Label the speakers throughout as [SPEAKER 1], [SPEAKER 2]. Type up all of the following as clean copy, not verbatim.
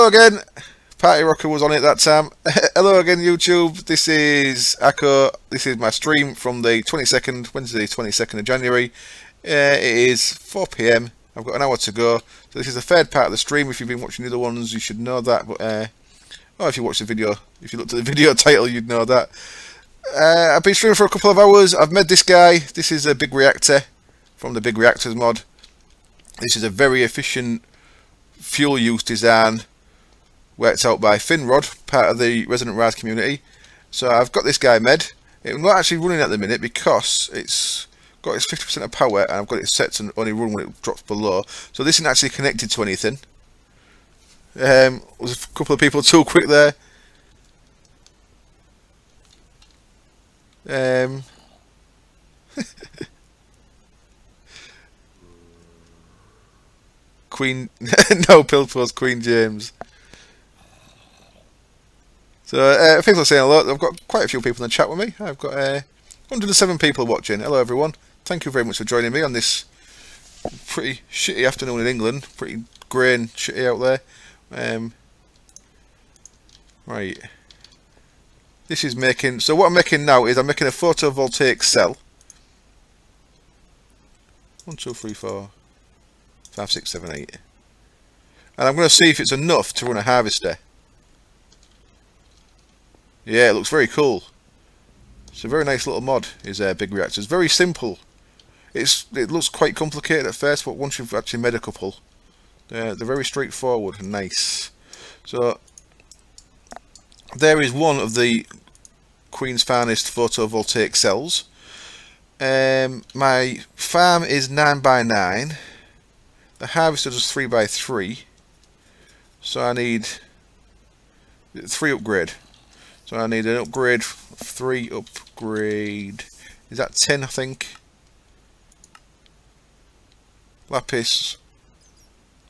[SPEAKER 1] Hello again. Party Rocker was on it that time. Hello again, YouTube. This is Akko. This is my stream from the 22nd, Wednesday, 22nd of January. It is 4 PM. I've got an hour to go. So this is the third part of the stream. If you've been watching the other ones, you should know that. But if you watched the video, if you looked at the video title, you'd know that. I've been streaming for a couple of hours. I've made this guy. This is a big reactor from the Big Reactors mod. This is a very efficient fuel use design worked out by Finrod, part of the Resident Rise community. So I've got this guy made. It's not actually running at the minute because it's got its 50% of power and I've got it set to only run when it drops below. So this isn't actually connected to anything. Was a couple of people too quick there. Queen, no Pilpos, Queen James. So thanks for saying hello. I've got quite a few people in the chat with me. I've got 107 people watching. Hello everyone. Thank you very much for joining me on this pretty shitty afternoon in England. Pretty grey and shitty out there. Right. This is making. So what I'm making now is I'm making a photovoltaic cell. 1, 2, 3, 4, 5, 6, 7, 8. And I'm going to see if it's enough to run a harvester. Yeah, it looks very cool. It's a very nice little mod, is Big Reactors. Very simple. It looks quite complicated at first, but once you've actually made a couple, they're very straightforward and nice. So there is one of the Queen's finest photovoltaic cells. My farm is 9x9. The harvester does 3x3. So I need 3 upgrade. So I need an upgrade, 3 upgrade. Is that 10, I think? Lapis.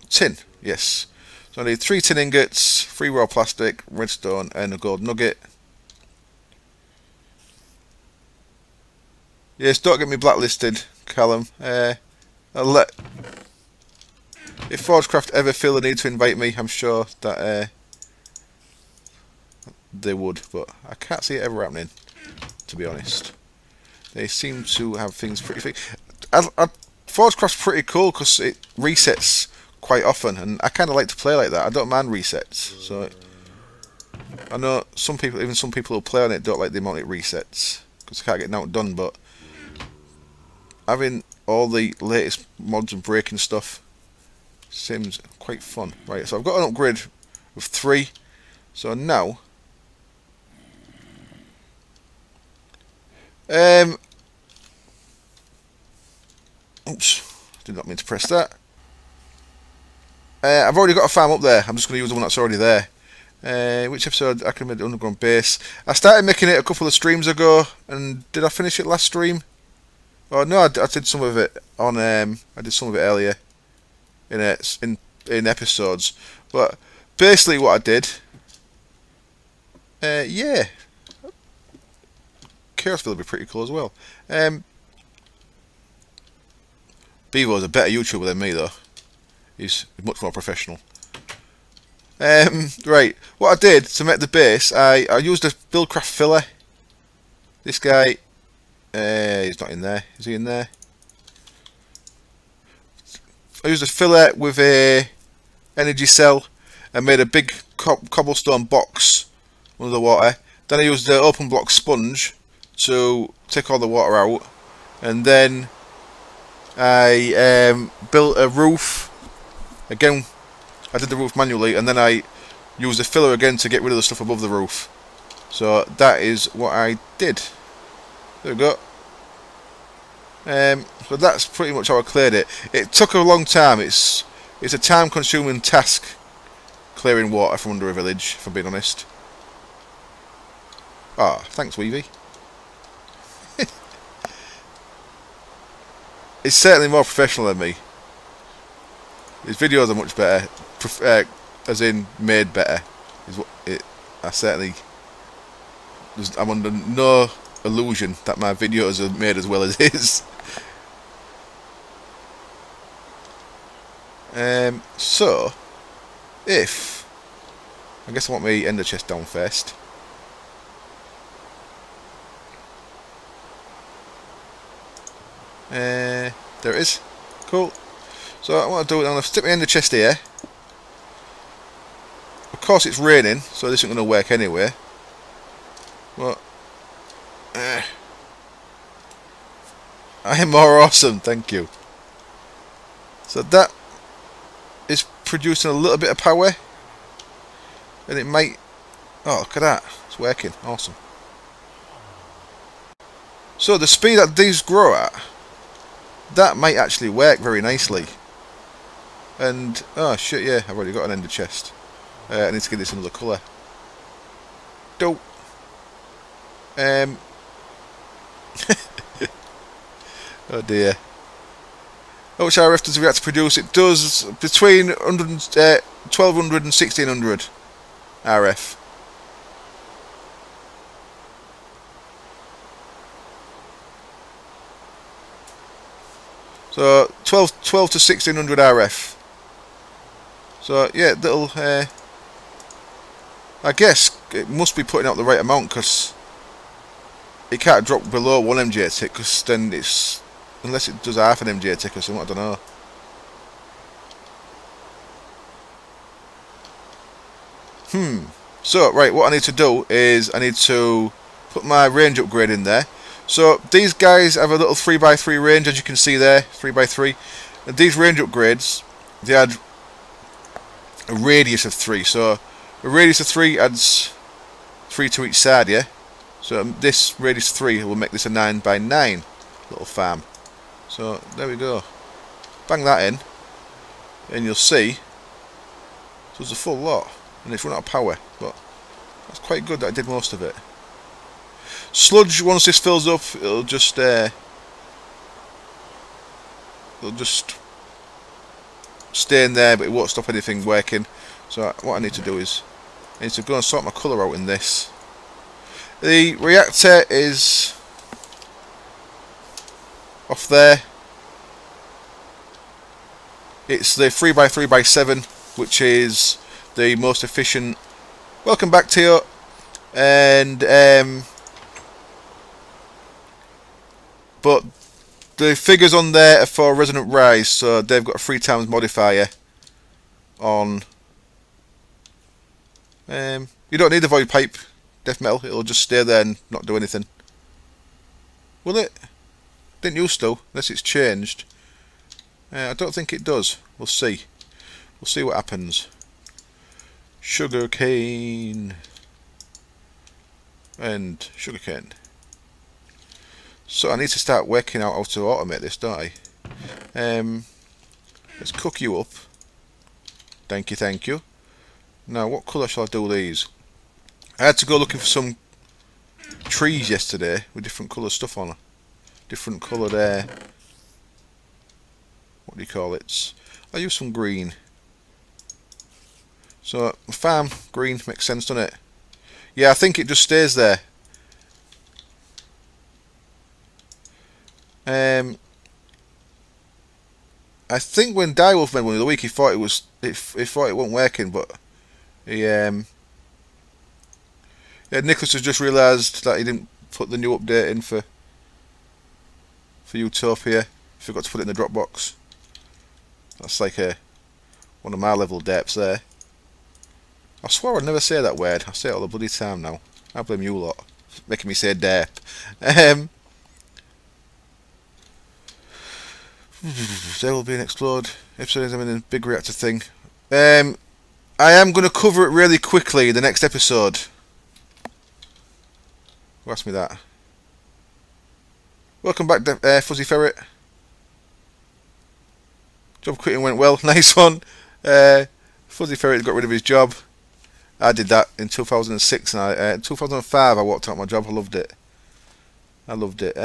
[SPEAKER 1] Tin, yes. So I need 3 tin ingots, 3 raw plastic, redstone, and a gold nugget. Yes, don't get me blacklisted, Callum. If Forgecraft ever feel the need to invite me, I'm sure that they would, but I can't see it ever happening, to be honest. They seem to have things pretty... Forgecraft's pretty cool because it resets quite often, and I kind of like to play like that. I don't mind resets, so I know some people, even some people who play on it, don't like the amount it resets because they can't get nothing done, but having all the latest mods and breaking stuff seems quite fun. Right, so I've got an upgrade of 3, so now oops, did not mean to press that. I've already got a farm up there. I'm just going to use the one that's already there. Which episode? I can make the underground base. I started making it a couple of streams ago, and did I finish it last stream? Oh no, I did some of it on. I did some of it earlier in episodes. But basically, what I did, yeah. Chaosville would be pretty cool as well. Bevo's a better YouTuber than me though. He's much more professional. Right, what I did to make the base, I used a Buildcraft filler. This guy, he's not in there. Is he in there? I used a filler with a energy cell and made a big cobblestone box under the water. Then I used the open block sponge to take all the water out, and then I built a roof. Again, I did the roof manually, and then I used the filler again to get rid of the stuff above the roof. So that is what I did. There we go. So that's pretty much how I cleared it. It took a long time. It's a time-consuming task clearing water from under a village, if I'm being honest. Ah, thanks, Weavy. It's certainly more professional than me. His videos are much better, as in made better. Is what it. I certainly. I'm under no illusion that my videos are made as well as his. So, if I guess I want my ender chest down first. There it is. Cool. So I want to do it. I'm going to stick my ender chest here. Of course it's raining, so this isn't going to work anyway. But I am more awesome, thank you. So that is producing a little bit of power, and it might. Oh, look at that! It's working. Awesome. So the speed that these grow at, that might actually work very nicely. And oh shit, yeah, I've already got an ender chest. I need to give this another colour. Dope. Oh dear. How much RF does it have to produce? It does between 1200 and 1600 RF. So 12 to 1600 RF. So yeah, that'll. I guess it must be putting out the right amount, because it can't drop below 1 MJ tick, because then it's, unless it does half an MJ tick or something, I don't know. So right, what I need to do is I need to put my range upgrade in there. So these guys have a little 3x3 range, as you can see there, 3x3. And these range upgrades, they add a radius of 3. So a radius of 3 adds 3 to each side, yeah? So this radius 3 will make this a 9x9 little farm. So there we go. Bang that in, and you'll see, so there's a full lot, and it's run out of power, but that's quite good that I did most of it. Sludge, once this fills up, it'll just stay in there, but it won't stop anything working. So what I need to do is I need to go and sort my colour out in this. The reactor is off there. It's the 3x3x7, which is the most efficient. Welcome back, Teo. And but the figures on there are for resonant rise, so they've got a 3 times modifier on. You don't need the void pipe death metal, it'll just stay there and not do anything. Will it? Didn't used to, unless it's changed. I don't think it does. We'll see. We'll see what happens. Sugar cane and sugar cane. So I need to start working out how to automate this, don't I? Let's cook you up. Thank you, thank you. Now, what colour shall I do these? I had to go looking for some trees yesterday with different colour stuff on. Different coloured what do you call it? I use some green. So farm green makes sense, doesn't it? Yeah, I think it just stays there. I think when Direwolf made one of the week, he thought it was he thought it wasn't working, but he yeah, Nicholas has just realised that he didn't put the new update in for Utopia. Forgot to put it in the Dropbox. That's like one of my level depths there. I swore I'd never say that word. I say it all the bloody time now. I blame you lot, making me say derp. There will be an explode. Episode I'm in a big reactor thing. I am going to cover it really quickly in the next episode. Who asked me that? Welcome back, Fuzzy Ferret. Job quitting went well. Nice one. Fuzzy Ferret got rid of his job. I did that in 2006. And 2005 I walked out my job. I loved it. I loved it.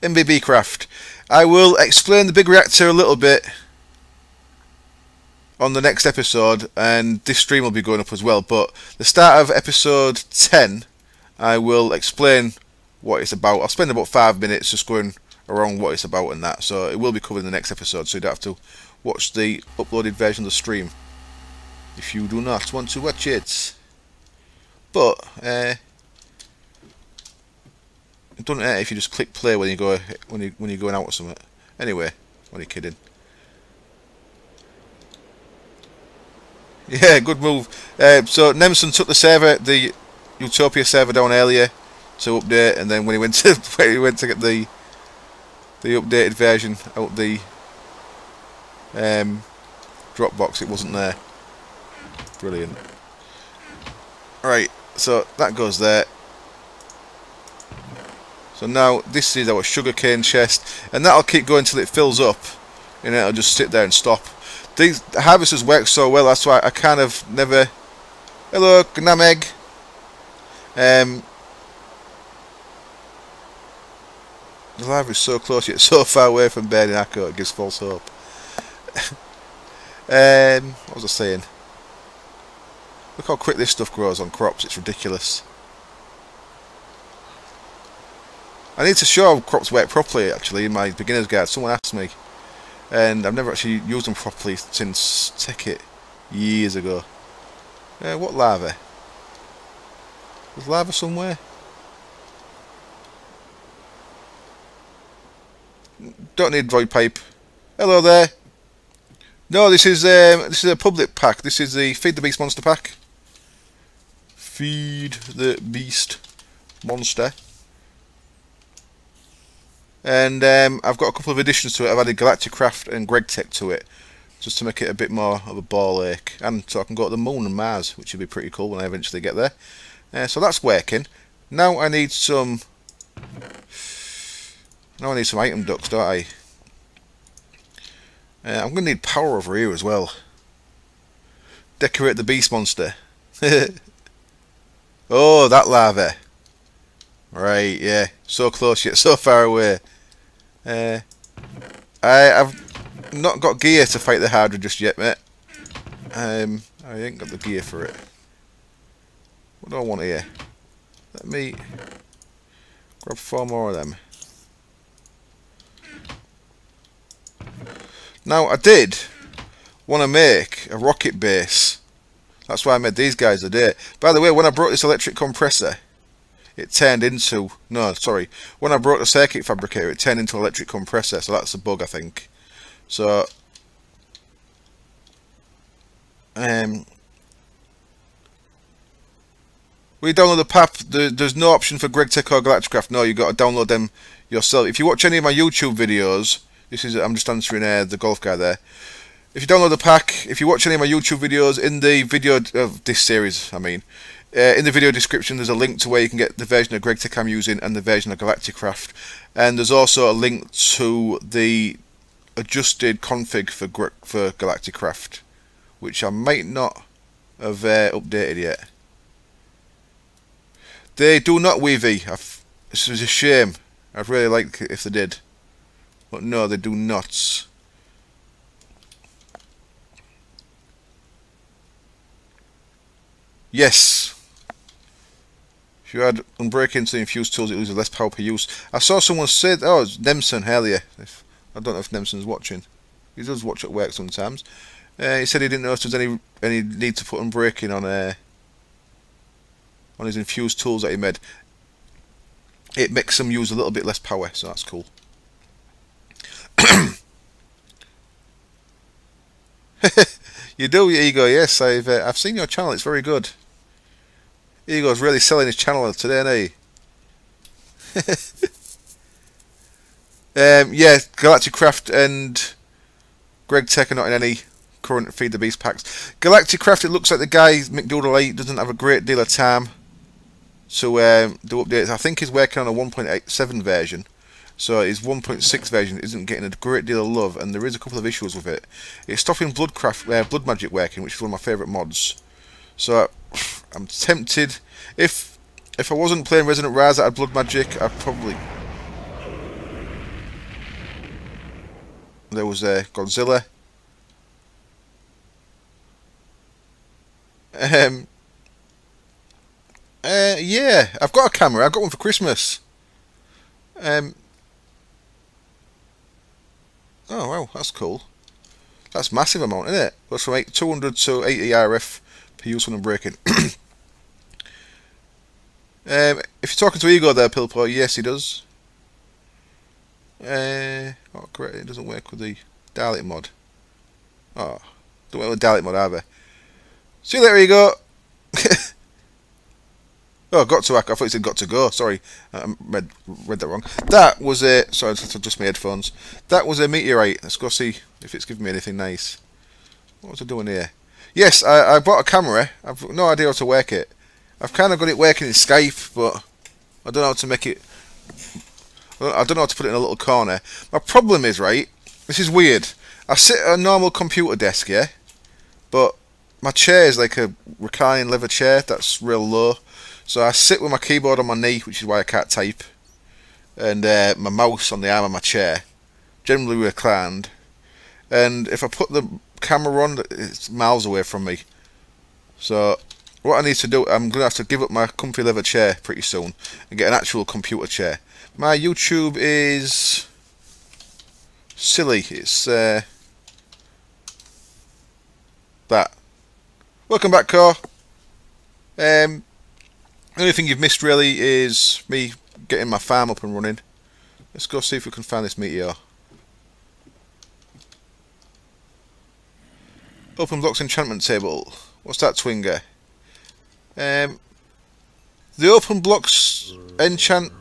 [SPEAKER 1] MBB Craft. I will explain the big reactor a little bit on the next episode, and this stream will be going up as well. But the start of episode 10, I will explain what it's about. I'll spend about 5 minutes just going around what it's about and that. So it will be covered in the next episode, so you don't have to watch the uploaded version of the stream. if you do not want to watch it. But it doesn't hurt if you just click play when you're going out or something. Anyway, only kidding. Yeah, good move. So Nemson took the server, the Utopia server down earlier to update, and then when he went to get the updated version out the Dropbox, it wasn't there. Brilliant. Right, so that goes there. So now this is our sugarcane chest, and that'll keep going till it fills up, and it'll just sit there and stop. These harvesters work so well, that's why I kind of never... Hello, Gnameg. The lava is so close yet so far away from burning Akko, it gives false hope. What was I saying? Look how quick this stuff grows on crops, it's ridiculous. I need to show how crops work properly actually in my beginner's guide. Someone asked me, and I've never actually used them properly since Tech It years ago. What lava? There's lava somewhere? Don't need void pipe. Hello there. No, this is a public pack. This is the Feed the Beast Monster pack. Feed the Beast Monster. And I've got a couple of additions to it. I've added Galacticraft and GregTech to it, just to make it a bit more of a ball ache, and so I can go to the moon and Mars, which would be pretty cool when I eventually get there. So that's working. Now I need some. Now I need some item ducts, don't I? I'm going to need power over here as well. Decorate the Beast Monster. Oh, that lava. Right, yeah. So close yet so far away. I've not got gear to fight the Hydra just yet, mate. I ain't got the gear for it. What do I want here? Let me grab 4 more of them. Now, I did want to make a rocket base. That's why I made these guys today. By the way, when I brought this electric compressor, it turned into... No, sorry. When I brought the circuit fabricator, it turned into an electric compressor. So that's a bug, I think. So... when you download the pack, there's no option for GregTech or Galacticraft. No, you've got to download them yourself. If you watch any of my YouTube videos... This is, I'm just answering the golf guy there. If you download the pack, if you watch any of my YouTube videos, in the video of this series, I mean, in the video description there's a link to where you can get the version of GregTech I'm using and the version of Galacticraft. And there's also a link to the adjusted config for Galacticraft, which I might not have updated yet. They do not weavy. This is a shame. I'd really like it if they did. But no, they do not. Yes. If you add unbreaking to the infused tools, it loses less power per use. I saw someone say, oh, it's Nemson earlier. I don't know if Nemson's watching. He does watch at work sometimes. He said he didn't know if there's any need to put unbreaking on his infused tools that he made. It makes them use a little bit less power, so that's cool. You do, Ego? Yes, I've seen your channel. It's very good. Ego's really selling his channel today, isn't he? Yeah, Galacticraft and GregTech are not in any current Feed the Beast packs. Galacticraft, it looks like the guy McDoodle8 doesn't have a great deal of time to do updates. I think he's working on a 1.87 version. So his 1.6 version isn't getting a great deal of love, and there is a couple of issues with it. It's stopping blood magic working, which is one of my favourite mods. So I'm tempted. If I wasn't playing Resident Rise that had blood magic, I'd probably... There was Godzilla. Yeah, I've got a camera. I got one for Christmas. Oh wow, that's cool. That's massive amount, isn't it? Goes from 200 to 80 RF per use when I'm braking. If you're talking to Ego there, Pilpo, yes he does. Oh great, it doesn't work with the Dalek mod. Oh, don't work with the Dalek mod either. See you later, Ego. Oh, got to. I thought you said got to go. Sorry, I read that wrong. That was a. Sorry, I just my headphones. That was a meteorite. Let's go see if it's giving me anything nice. What was I doing here? Yes, I bought a camera. I've no idea how to work it. I've kind of got it working in Skype, but I don't know how to make it. I don't know how to put it in a little corner. My problem is, right, this is weird. I sit at a normal computer desk, yeah, but my chair is like a reclining leather chair that's real low. So I sit with my keyboard on my knee, which is why I can't type, and my mouse on the arm of my chair, generally reclined. And if I put the camera on, it's miles away from me. So what I need to do, I'm going to have to give up my comfy leather chair pretty soon and get an actual computer chair. My YouTube is silly. It's that. Welcome back, Core. The only thing you've missed really is me getting my farm up and running. Let's go see if we can find this meteor. Open blocks enchantment table. What's that, Twinger? The open blocks enchant.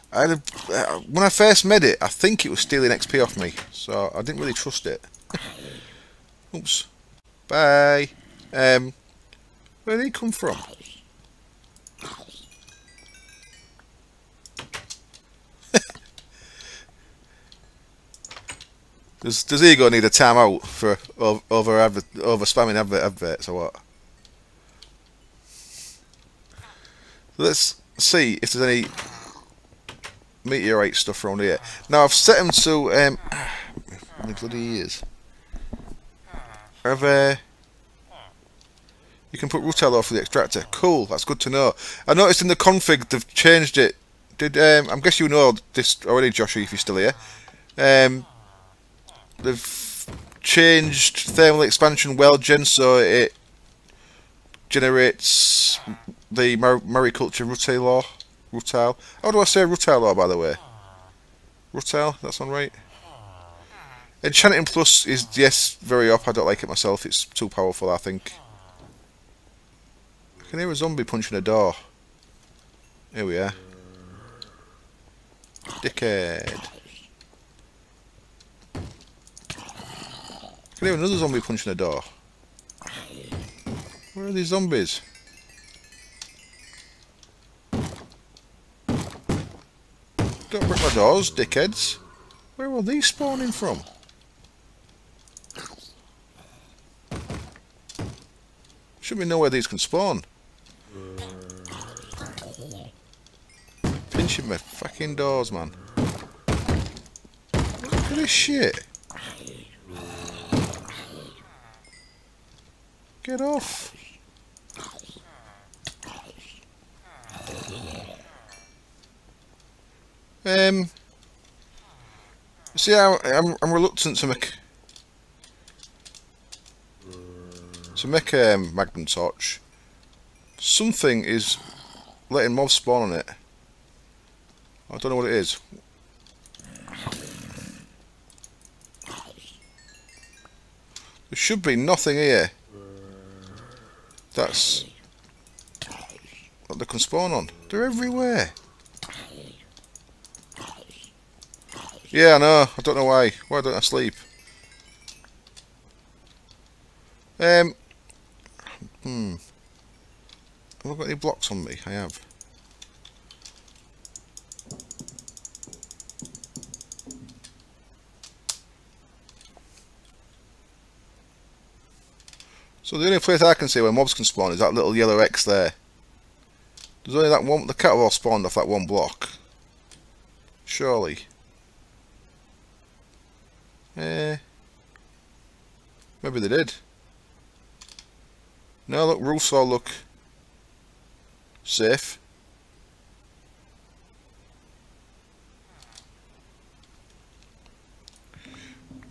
[SPEAKER 1] When I first made it, I think it was stealing XP off me, so I didn't really trust it. Oops. Bye. Where did he come from? Does Ego need a timeout for over spamming adverts or what? Let's see if there's any meteorite stuff around here. Now I've set them to my bloody ears. You can put Rutel off for the extractor. Cool, that's good to know. I noticed in the config they've changed it. I'm guessing you know this already, Joshua, if you're still here. They've changed thermal expansion weld gen so it generates the mariculture rutile. How do I say rutile, by the way? Rutile, that's on right. Enchanting Plus is, yes, very up. I don't like it myself. It's too powerful, I think. I can hear a zombie punching a door. Here we are. Dickhead. I can hear another zombie punching a door. Where are these zombies? Don't break my doors, dickheads. Where are these spawning from? Should we know where these can spawn? Pinching my fucking doors, man. Look at this shit. Get off. See, I'm reluctant to make a magnum torch. Something is letting mobs spawn on it. I don't know what it is. There should be nothing here that they can spawn on. They're everywhere. Yeah, I know. I don't know why. Why don't I sleep? Have I got any blocks on me? I have. So the only place I can see where mobs can spawn is that little yellow X there. There's only that one. The cattle all spawned off that one block. Surely. Maybe they did. No, look, roofs all look safe.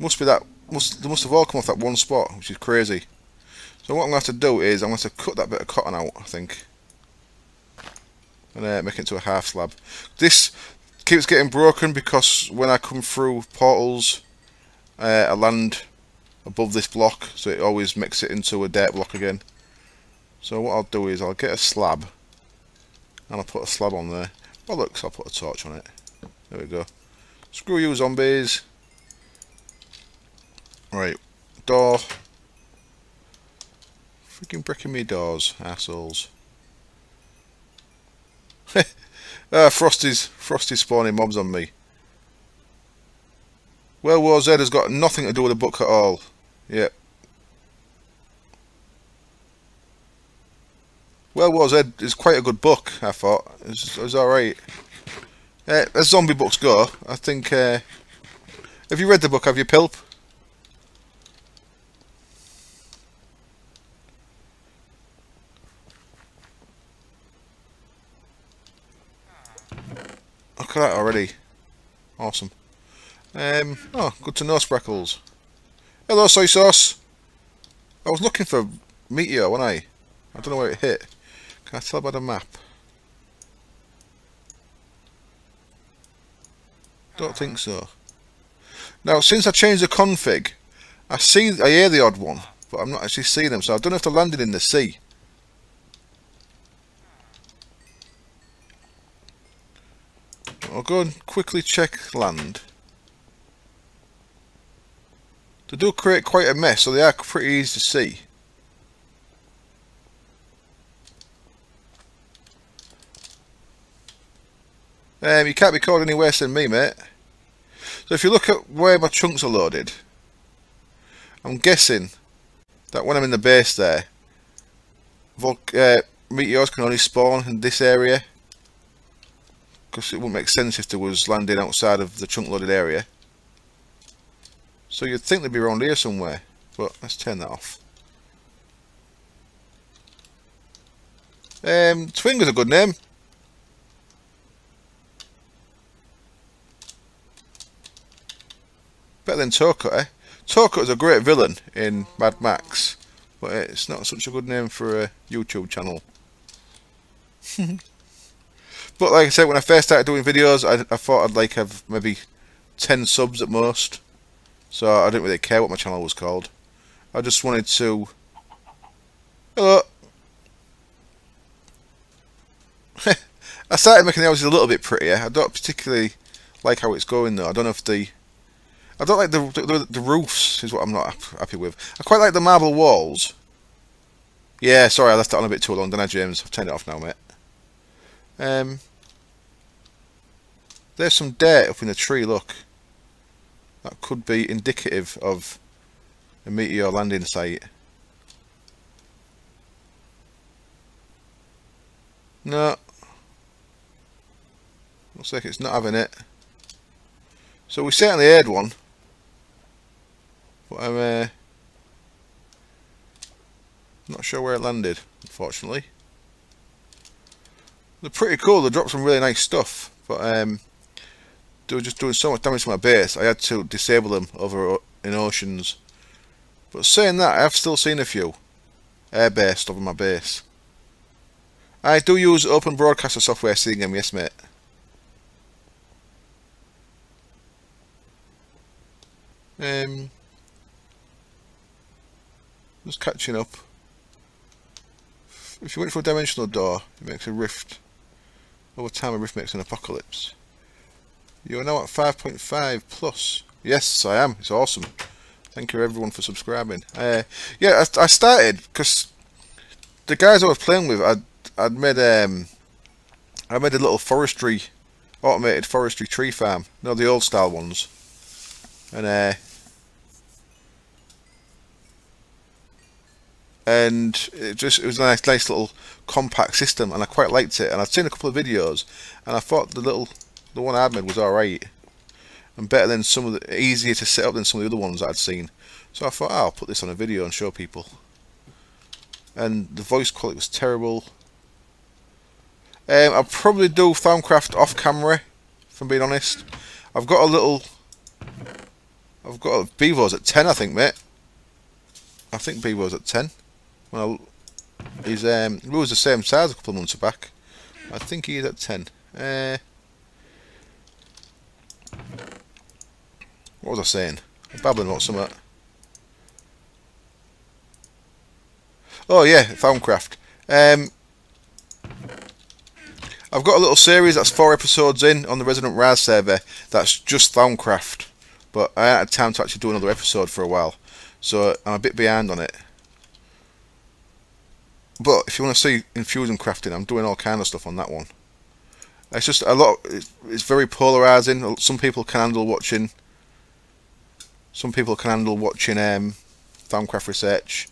[SPEAKER 1] Must be that. They must have all come off that one spot, which is crazy. So what I'm going to have to do is I'm going to cut that bit of cotton out, I think, and make it into a half slab. This keeps getting broken because when I come through portals, I land above this block, so it always makes it into a dirt block again. So what I'll do is I'll get a slab, and I'll put a slab on there. Well, look, so I'll put a torch on it. There we go. Screw you, zombies. Right, door. Freaking bricking me doors, assholes. Frosty's spawning mobs on me. World War Z has got nothing to do with the book at all. Yep. World War Z is quite a good book, I thought. It was alright. As zombie books go, I think... have you read the book, have you, Pilp? Look at that already. Awesome. Oh, good to know, Spreckles. Hello, soy sauce. I was looking for meteor, wasn't I? I don't know where it hit. Can I tell by the map? Don't think so. Now, since I changed the config, I hear the odd one, but I'm not actually seeing them, so I don't know if they're landing in the sea. I'll go and quickly check land. They do create quite a mess, so they are pretty easy to see. You can't be caught any worse than me, mate. So if you look at where my chunks are loaded, I'm guessing that when I'm in the base there, meteors can only spawn in this area, because it wouldn't make sense if there was landing outside of the chunk loaded area. So you'd think they'd be around here somewhere, but let's turn that off. Twinger's a good name. Better than Toka, eh? Toka is a great villain in Mad Max, but it's not such a good name for a YouTube channel. But like I said, when I first started doing videos, I thought I'd like have maybe 10 subs at most. So I didn't really care what my channel was called. I just wanted to... Hello! I started making the houses a little bit prettier. I don't particularly like how it's going though. I don't know if I don't like the roofs, is what I'm not happy with. I quite like the marble walls. Yeah, sorry, I left that on a bit too long, didn't I, James? I've turned it off now, mate. There's some dirt up in the tree, look. That could be indicative of a meteor landing site. No. Looks like it's not having it. So we certainly heard one. But I'm not sure where it landed, unfortunately. They're pretty cool, they dropped some really nice stuff. But they were just doing so much damage to my base, I had to disable them over in oceans. But saying that, I have still seen a few air-based over my base. I do use open broadcaster software seeing them, yes mate. Just catching up. If you went for a dimensional door, it makes a rift. Over time a rift makes an apocalypse. You are now at 5.5 plus. Yes, I am. It's awesome. Thank you everyone for subscribing. Yeah, I started because the guys I was playing with, I made a little automated forestry tree farm. No, the old style ones. And it was a nice little compact system, and I quite liked it. And I'd seen a couple of videos, and I thought the one I'd made was alright, and better than easier to set up than some of the other ones that I'd seen. So I thought, I'll put this on a video and show people. And the voice quality was terrible. I'll probably do Thaumcraft off camera, if I'm being honest. I've got a little I've got Bevo's at 10, I think, mate. I think Bevo's at 10. Well, he was the same size a couple of months back. I think he is at 10. What was I saying? I'm babbling about something. Oh yeah, Thaumcraft. I've got a little series that's 4 episodes in on the Resident Raz server that's just Thaumcraft, but I hadn't had time to actually do another episode for a while, so I'm a bit behind on it. But if you want to see infusion crafting, I'm doing all kind of stuff on that one. It's just a lot. It's very polarizing. Some people can handle watching. Some people can handle watching Thaumcraft research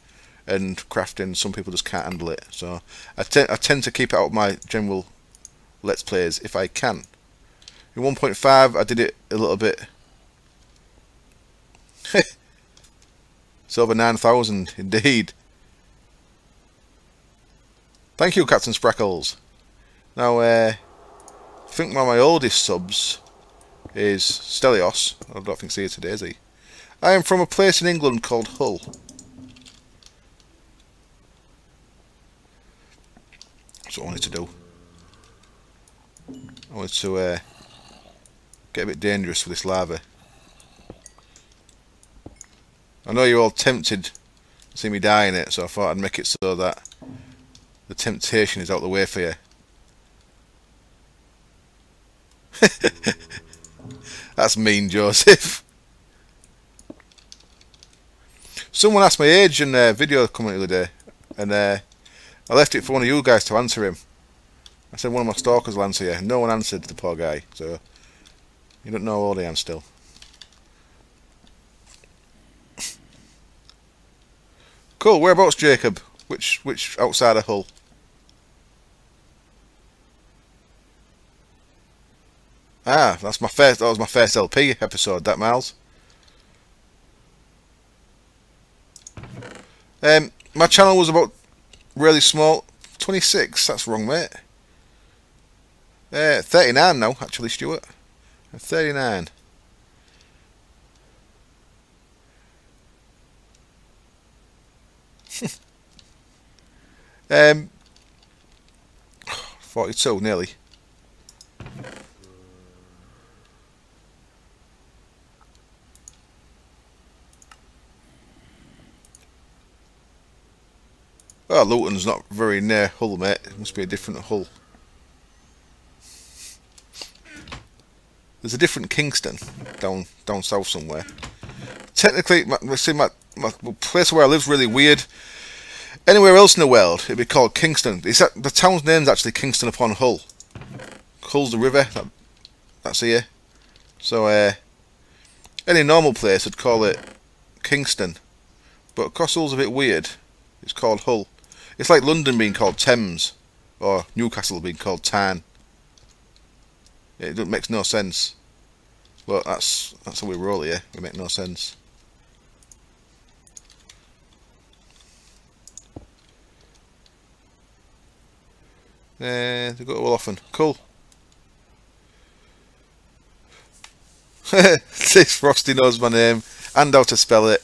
[SPEAKER 1] and crafting. Some people just can't handle it. So I tend to keep it out of my general Let's Plays if I can. In 1.5 I did it a little bit. It's over 9,000 indeed. Thank you, Captain Sprackles. Now I think one of my oldest subs is Stelios. I don't think he's here today, is he? I am from a place in England called Hull. That's what I wanted to do. I wanted to get a bit dangerous with this lava. I know you're all tempted to see me die in it, so I thought I'd make it so that the temptation is out the way for you. That's mean, Joseph. Someone asked my age in a video comment the other day, and I left it for one of you guys to answer him. I said one of my stalkers will answer you. No one answered, the poor guy, so you don't know how old I am still. Cool, whereabouts, Jacob? Which outside of Hull? Ah, that was my first LP episode, that, Miles. My channel was about really small. 26, that's wrong, mate. 39 now, actually, Stuart. 39. Um, 42 nearly. Oh, Luton's not very near Hull, mate. It must be a different Hull. There's a different Kingston down south somewhere. Technically, my place where I live's really weird. Anywhere else in the world, it'd be called Kingston. The town's name's actually Kingston upon Hull. Hull's the river that's here. So any normal place would call it Kingston, but because Hull's a bit weird, it's called Hull. It's like London being called Thames, or Newcastle being called Tyne. It makes no sense. But that's how we roll here. We make no sense. They go to Wolfen. Cool. This Frosty knows my name and how to spell it.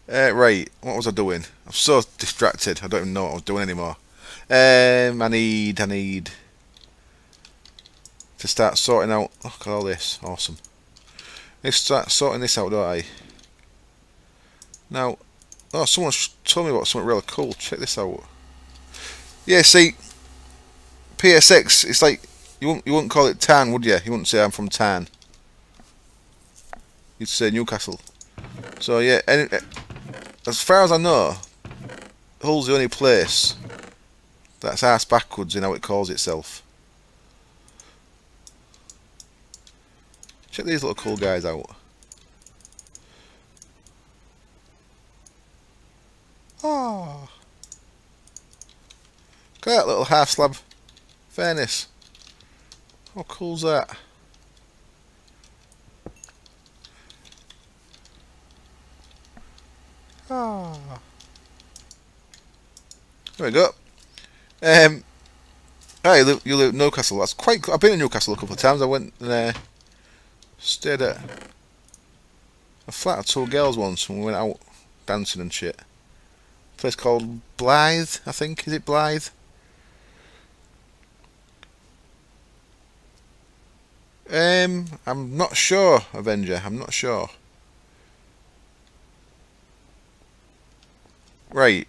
[SPEAKER 1] Right, what was I doing? I'm so distracted. I don't even know what I was doing anymore. I need to start sorting out. Look at all this. Awesome. Let's start sorting this out, don't I? Now, oh, someone told me about something really cool. Check this out. Yeah, see, PSX. It's like you wouldn't call it Tan, would you? You wouldn't say I'm from Tan. You'd say Newcastle. So yeah, and as far as I know, Hull's the only place that's arse backwards in how it calls itself. Check these little cool guys out. Oh, look at that little half slab furnace. How cool's that? Ah. There we go. Hey, you live in Newcastle. That's quite. I've been in Newcastle a couple of times. I went and stayed at a flat of 2 girls once, and we went out dancing and shit. A place called Blythe, I think. Is it Blythe? I'm not sure, Avenger. I'm not sure. Right.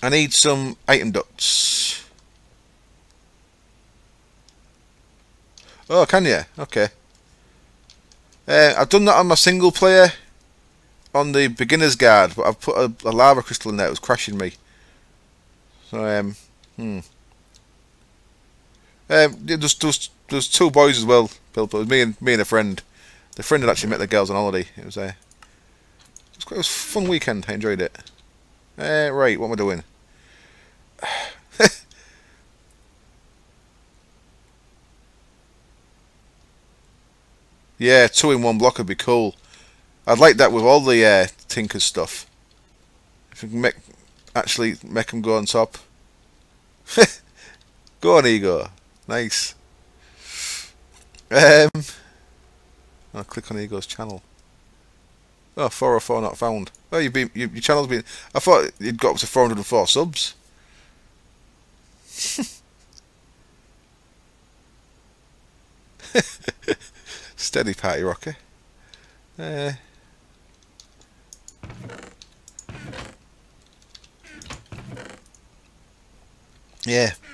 [SPEAKER 1] I need some item ducts. Oh, can you? Okay. I've done that on my single player on the beginner's guard, but I've put a lava crystal in there. It was crashing me. So there's 2 boys as well. Bill, but it was me and a friend. The friend had actually met the girls on holiday. It was it was a fun weekend. I enjoyed it. Right, what am I doing? Yeah, 2 in 1 block would be cool. I'd like that with all the Tinker's stuff. If we can actually make them go on top. Go on, Ego. Nice. I'll click on Ego's channel. Oh, 404 not found. Oh, your channel's been. I thought you'd got up to 404 subs. Steady party rocker. Yeah,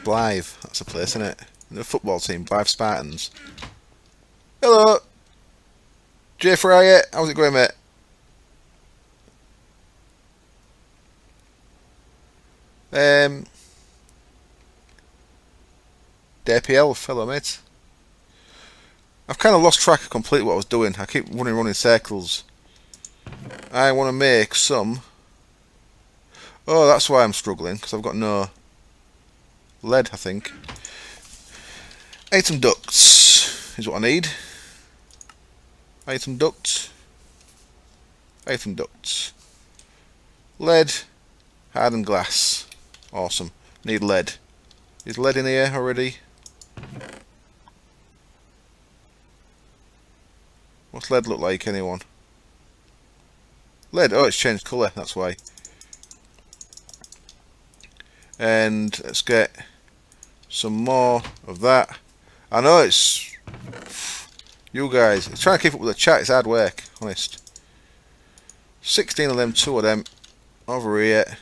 [SPEAKER 1] Blythe. That's a place, isn't it? The football team, Blythe Spartans. Hello, Jay Fryer. How's it going, mate? DPL, fellow mate. I've kind of lost track of completely what I was doing. I keep running around in circles. I want to make some. Oh, that's why I'm struggling, because I've got no lead, I think. Item ducts is what I need. Item ducts. Item ducts. Lead. Hardened glass. Awesome. Need lead. Is lead in here already? What's lead look like, anyone? Lead, oh, it's changed colour, that's why. And let's get some more of that. I know it's... You guys, trying to keep up with the chat, it's hard work, honest. 16 of them, 2 of them. Over here.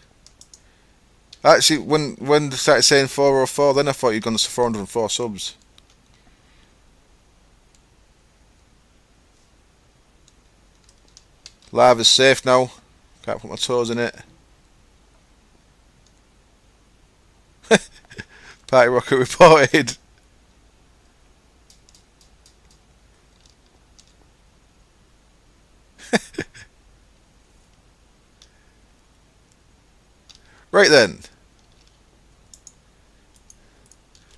[SPEAKER 1] Actually, when they started saying 404, then I thought you'd gone to 404 subs. Lava's safe now. Can't put my toes in it. Party rocket reported. Right then.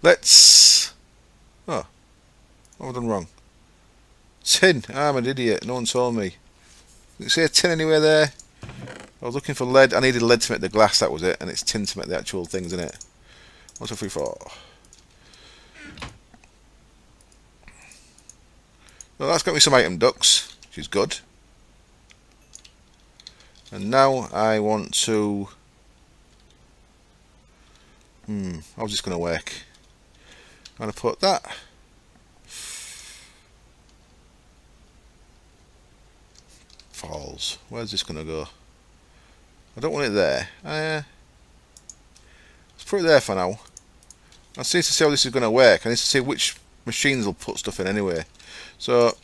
[SPEAKER 1] Let's... Oh. What have I done wrong? Tin. I'm an idiot. No one told me. Did it say tin anywhere there? I was looking for lead. I needed lead to make the glass, that was it. And it's tin to make the actual things, isn't it? 1, 2, 3, 4. Well, that's got me some item ducts, which is good. And now I want to... how's this going to work? I'm going to put that. Falls. Where's this going to go? I don't want it there. Let's put it there for now. I need to see how this is going to work. I need to see which machines will put stuff in anyway. So,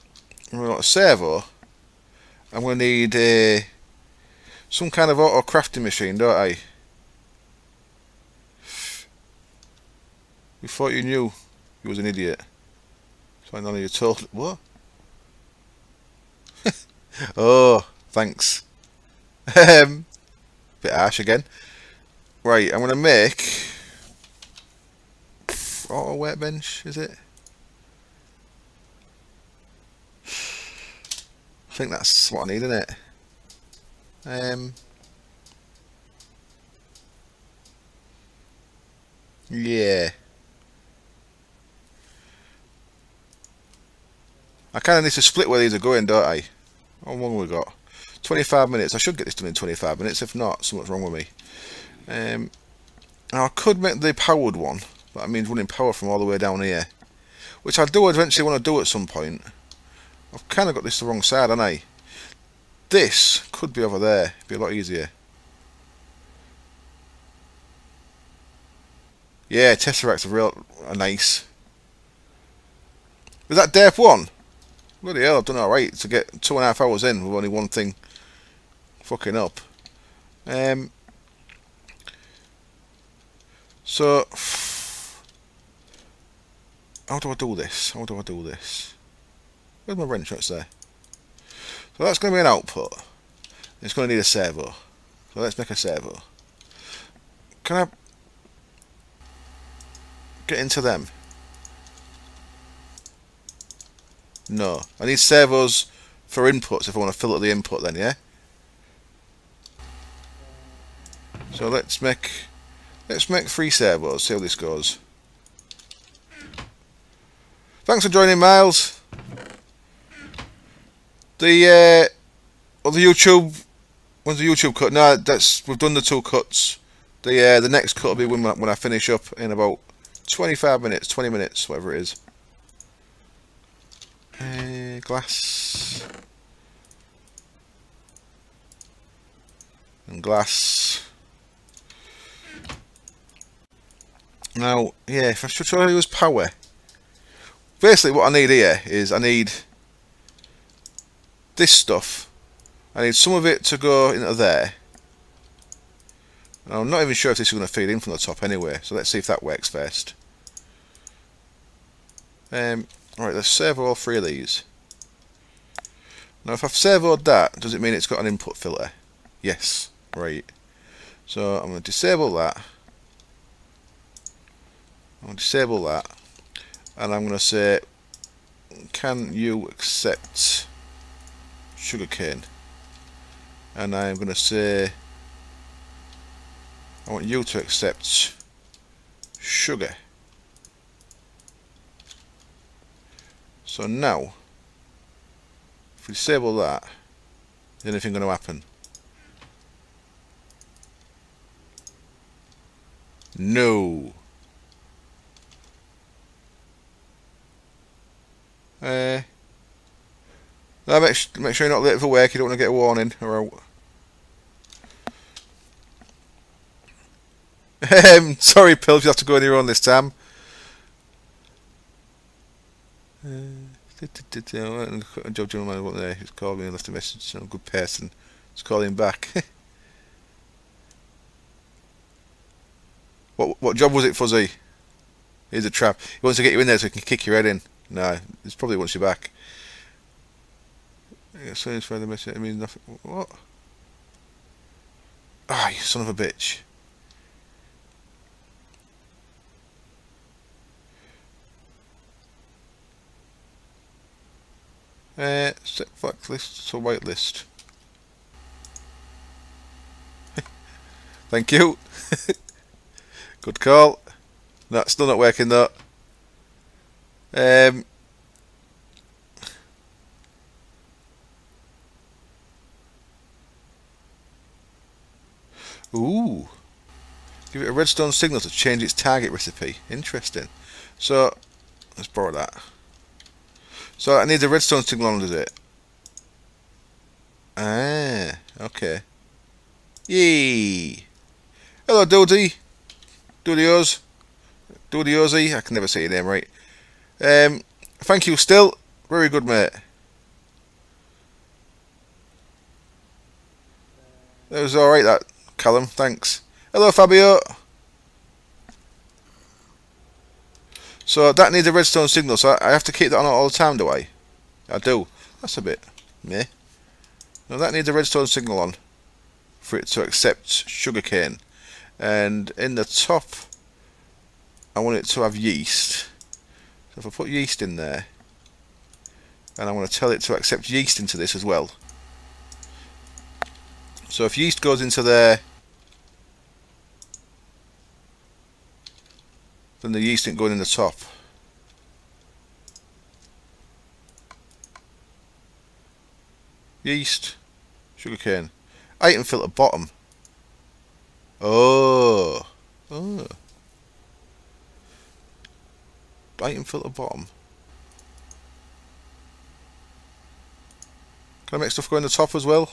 [SPEAKER 1] I'm going to servo. I'm going to need some kind of auto crafting machine, don't I? You thought you knew you was an idiot. So none of you told. What? Oh, thanks. Bit harsh again. Right, I'm going to make... auto workbench, is it? I think that's what I need, isn't it? Yeah. I kind of need to split where these are going, don't I? How long have we got? 25 minutes. I should get this done in 25 minutes. If not, something's wrong with me. Now I could make the powered one, but that means running power from all the way down here, which I do eventually want to do at some point. I've kind of got this the wrong side, haven't I? This could be over there. It'd be a lot easier. Yeah, Tesseracts are nice. Was that Derp 1? Bloody hell, I've done alright to get 2.5 hours in with only one thing fucking up. So, how do I do this? How do I do this? Where's my wrench? That's there. So that's going to be an output. It's going to need a servo. So let's make a servo. Can I get into them? No. I need servos for inputs if I want to filter the input then, yeah? So let's make 3 servos, see how this goes. Thanks for joining, Miles. The YouTube, when's the YouTube cut? No, we've done the 2 cuts. The next cut will be when I finish up in about 25 minutes, 20 minutes, whatever it is. Glass and glass. Now, yeah, if I should try to use power. Basically, what I need here is I need this stuff. I need some of it to go into there. And I'm not even sure if this is going to feed in from the top anyway. So let's see if that works first. Right, let's servo all 3 of these. Now, if I've servoed that, does it mean it's got an input filter? Yes. Right. So I'm going to disable that. I'm going to disable that. And I'm going to say, can you accept sugarcane? And I'm going to say, I want you to accept sugar. So now, if we disable that, is anything going to happen? No. Now make sure you're not late for work. You don't want to get a warning. Or sorry, Pills, you have to go on your own this time. Joe gentleman wasn't there. He's called me and left a message. I'm a good person. Let's call him back. What job was it, Fuzzy? Here's a trap. He wants to get you in there so he can kick your head in. No, it's probably wants you back. So it's for the message. I mean nothing. What? Ah, you son of a bitch. Set fact list to whitelist. Thank you. Good call. That's still not working though. Ooh. Give it a redstone signal to change its target recipe. Interesting. So, let's borrow that. So, it needs a redstone signal on, does it? Ah, okay. Yee. Hello, Dodie. Dodie-Oz. Dodie-Ozzy. I can never say your name right. Thank you still. Very good, mate. That was alright, that, Callum. Thanks. Hello, Fabio. So that needs a redstone signal, so I have to keep that on all the time, do I? I do. That's a bit meh. Now that needs a redstone signal on for it to accept sugarcane. And in the top, I want it to have yeast. So if I put yeast in there, and I want to tell it to accept yeast into this as well. So if yeast goes into there, then the yeast ain't going in the top. yeast, sugarcane. Item filter bottom. Oh. Oh. Item filter bottom. Can I make stuff go in the top as well?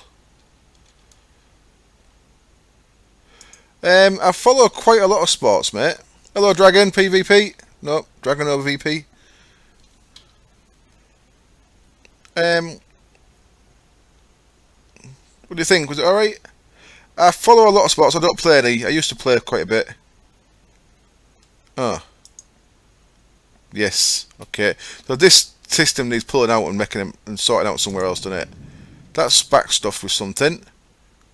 [SPEAKER 1] I follow quite a lot of sports, mate. Hello, Dragon, PvP. No, Dragon over VP. What do you think? Was it alright? I follow a lot of sports. I don't play any. I used to play quite a bit. Oh. Yes. Okay. So this system needs pulling out and making them and sorting out somewhere else, doesn't it? That's back stuff with something.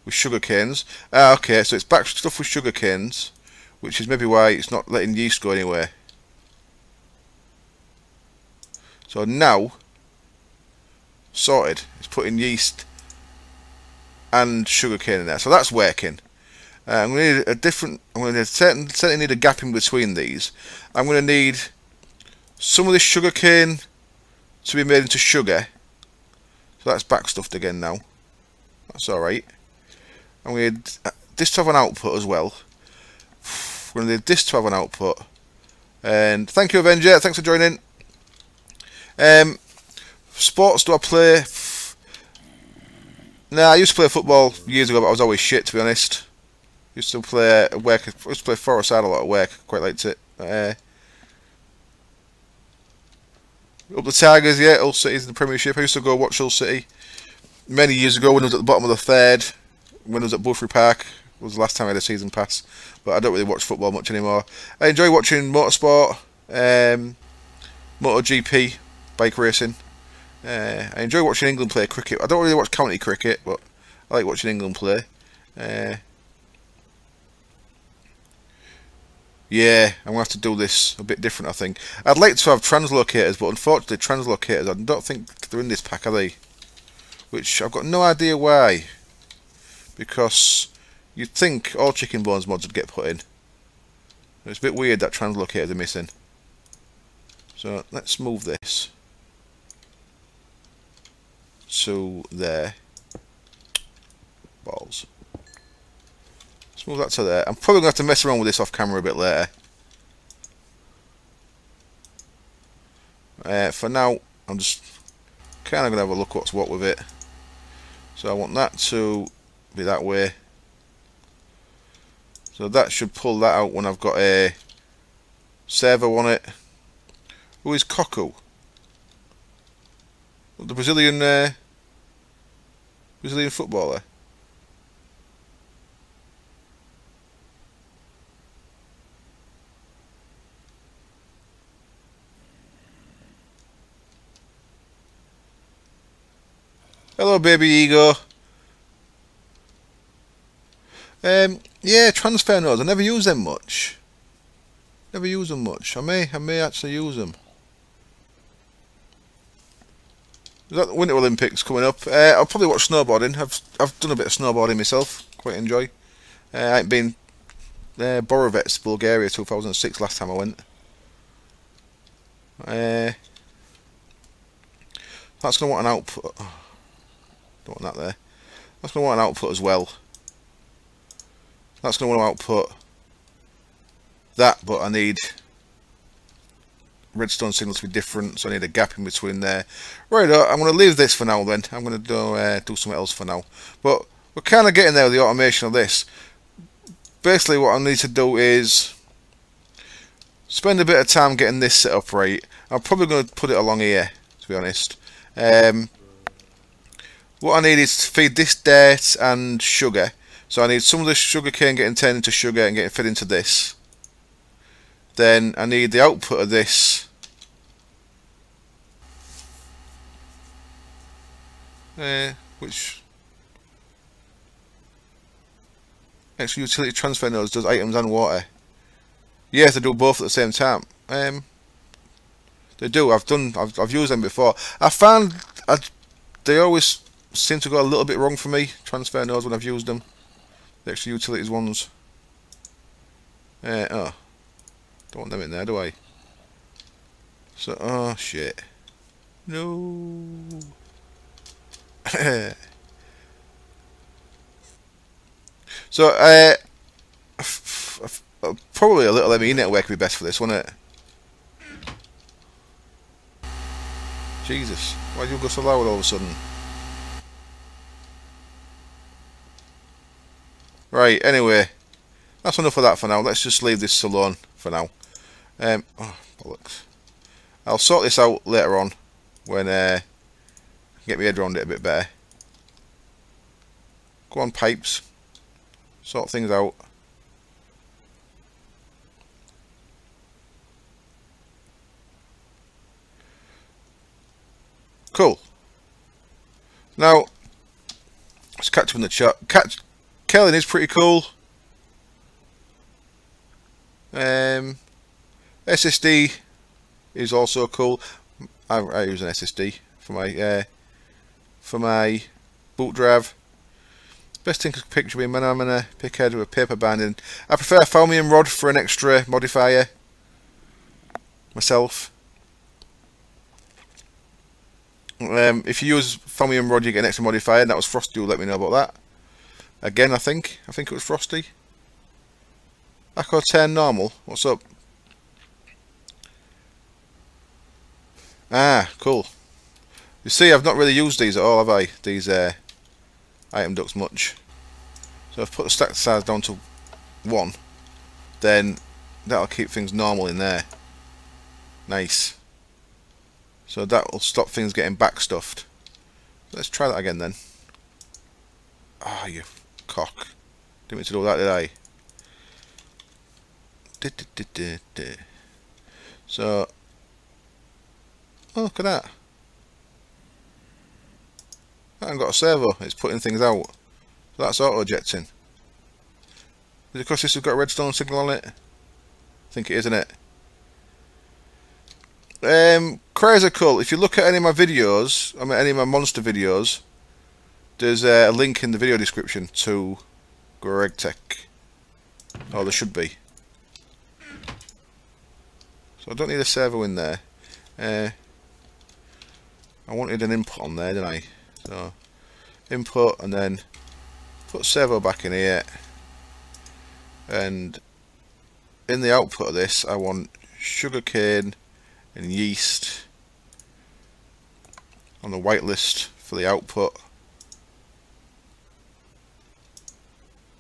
[SPEAKER 1] With sugar canes. Ah, okay. So it's back stuff with sugar canes, which is maybe why it's not letting yeast go anywhere. So now, sorted. It's putting yeast and sugar cane in there. So that's working. I'm going to need a different. I'm going to certainly need a gap in between these. I'm going to need some of this sugar cane to be made into sugar. So that's backstuffed again now. That's alright. I'm going to need this to have an output as well. We're going to need this to have an output. And thank you, Avenger. Thanks for joining. Sports do I play? Nah, I used to play football years ago, but I was always shit, to be honest. Used to play work. I used to play Forest Side a lot of work. Quite liked it. Up the Tigers, yeah. Hull City's in the Premiership. I used to go watch Hull City many years ago when I was at the bottom of the third. When I was at Bullfrey Park was the last time I had a season pass. But I don't really watch football much anymore. I enjoy watching motorsport, MotoGP, bike racing. I enjoy watching England play cricket. I don't really watch county cricket, but I like watching England play. Yeah, I'm going to have to do this a bit different, I think. I'd like to have translocators, but unfortunately translocators, I don't think they're in this pack, are they? Which I've got no idea why. Because you'd think all Chicken Bones mods would get put in. It's a bit weird that translocators are missing. So let's move this to there. Balls. Let's move that to there. I'm probably going to have to mess around with this off camera a bit later. For now, I'm just kind of going to have a look what's what with it. So I want that to be that way. So that should pull that out when I've got a servo on it. Who is Coco? The Brazilian footballer. Hello, baby ego. Yeah, transfer nodes. I never use them much. Never use them much. I may actually use them. Is that the Winter Olympics coming up? I'll probably watch snowboarding. I've done a bit of snowboarding myself. Quite enjoy. I ain't been Borovets, Bulgaria, 2006 last time I went. That's gonna want an output. Don't want that there. That's going to want an output as well. That's going to want to output that, but I need redstone signals to be different, so I need a gap in between there. Right, I'm going to leave this for now then. I'm going to do something else for now. But we're kind of getting there with the automation of this. Basically what I need to do is spend a bit of time getting this set up right. I'm probably going to put it along here, to be honest. What I need is to feed this dirt and sugar. So I need some of the sugar cane getting turned into sugar and getting fed into this. Then I need the output of this. Which extra utility transfer nodes does items and water. Yes, they do both at the same time. They do. I've used them before. I found they always seem to go a little bit wrong for me. Transfer nodes when I've used them. The extra utilities ones. Oh, don't want them in there, do I? So, oh shit. No. So, probably a little ME network would be best for this, wouldn't it? Jesus, why do you go so loud all of a sudden? Right, anyway, that's enough of that for now. Let's just leave this alone for now. Oh, bollocks. I'll sort this out later on when I get my head around it a bit better. Go on, pipes. Sort things out. Cool. Now, let's catch up in the chat. Kelly is pretty cool. SSD is also cool. I use an SSD for my boot drive. Best thing to picture me when I'm in a pickhead with a paper binding. I prefer a Falmium rod for an extra modifier myself. If you use Falmium rod, you get an extra modifier, and that was Frosty who let me know about that. Again, I think it was Frosty. Echo 10 normal. What's up? Ah, cool. You see, I've not really used these at all, have I? These item ducts much. So I've put the stack size down to 1. Then that'll keep things normal in there. Nice. So that will stop things getting backstuffed. Let's try that again then. Ah, you cock. Didn't mean to do that, did I? So, oh, look at that. I haven't got a servo, it's putting things out. So that's auto-ejecting. Is it because this has got a redstone signal on it? I think it is, isn't it? Crazy cool. If you look at any of my videos, I mean any of my monster videos, there's a link in the video description to GregTech. Oh, there should be. So I don't need a servo in there. I wanted an input on there, didn't I? So input and then put servo back in here. And in the output of this, I want sugarcane and yeast on the whitelist for the output.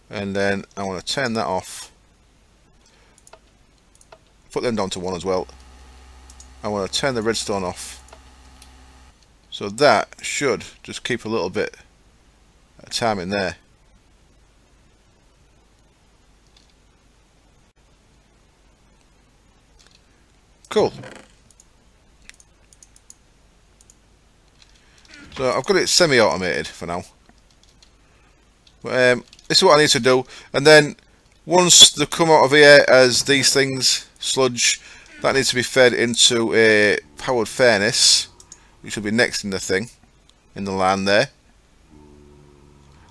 [SPEAKER 1] And then I want to turn that off. Put them down to 1 as well. I want to turn the redstone off. So that should just keep a little bit of time in there. Cool. So I've got it semi-automated for now. But, this is what I need to do. And then once they come out of here as these things, sludge, that needs to be fed into a powered furnace, which will be next in the thing, in the land there.